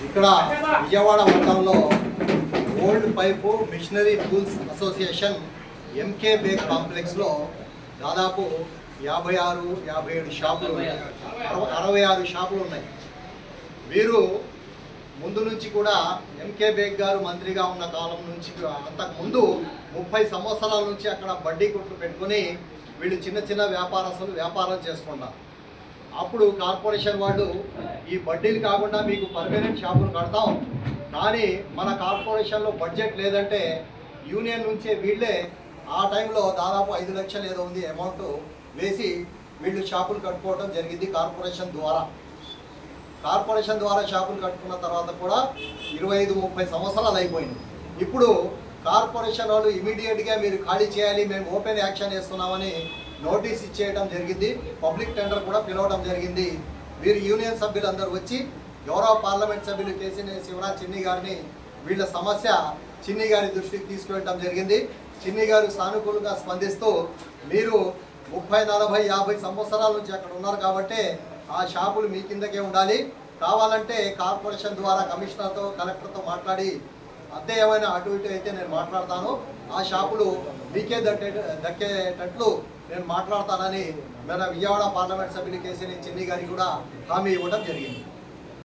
ఇక్కడ విజయవాడ మండలంలో old pipe machinery tools association MK Baig కాంప్లెక్స్లో దాదాపు 57 షాపులు 66 షాపులు ఉన్నాయి. వీరు ముందు నుంచి కూడా ఎంకే బేగ్ గారు మంత్రిగా ఉన్న కాలం నుంచి అంతకుముందు 30 సంవత్సరాల నుంచి అక్కడ బడ్డీ కొట్లు పెట్టుకొని వీళ్ళు చిన్న చిన్న వ్యాపారస్తులు వ్యాపారం చేసుకున్నారు. అప్పుడు కార్పొరేషన్ వాళ్ళు ఈ బడ్డీలు కాకుండా మీకు పర్మనెంట్ షాపులు కడతాం, కానీ మన కార్పొరేషన్లో బడ్జెట్ లేదంటే యూనియన్ నుంచే వీళ్ళే ఆ టైంలో దాదాపు 5 లక్షలు ఏదో ఉంది అమౌంట్ వేసి వీళ్ళు షాపులు కట్టుకోవడం జరిగింది. కార్పొరేషన్ ద్వారా షాపులు కట్టుకున్న తర్వాత కూడా 25-30 సంవత్సరాలు అయిపోయింది. ఇప్పుడు కార్పొరేషన్ వాళ్ళు ఇమీడియట్గా మీరు ఖాళీ చేయాలి, మేము ఓపెన్ యాక్షన్ చేస్తున్నామని నోటీస్ ఇచ్చేయడం జరిగింది. పబ్లిక్ టెండర్ కూడా పిలవడం జరిగింది. వీరు యూనియన్ సభ్యులందరూ వచ్చి గౌరవ పార్లమెంట్ సభ్యులు కేసీఆర్ శివరాజ్ చిన్ని గారిని వీళ్ళ సమస్య చిన్ని గారి దృష్టికి తీసుకువెళ్ళడం జరిగింది. చిన్ని గారు సానుకూలంగా స్పందిస్తూ మీరు 30, 40, 50 సంవత్సరాల నుంచి అక్కడ ఉన్నారు కాబట్టి ఆ షాపులు మీ కిందకే ఉండాలి, కావాలంటే కార్పొరేషన్ ద్వారా కమిషనర్తో కలెక్టర్తో మాట్లాడి అద్దె ఏమైనా అటు ఇటు అయితే నేను మాట్లాడతాను, ఆ షాపులు మీకే దక్కేటట్లు నేను మాట్లాడతానని మన విజయవాడ పార్లమెంట్ సభ్యులు కేసీఆర్ చిన్ని గారికి కూడా హామీ ఇవ్వడం జరిగింది.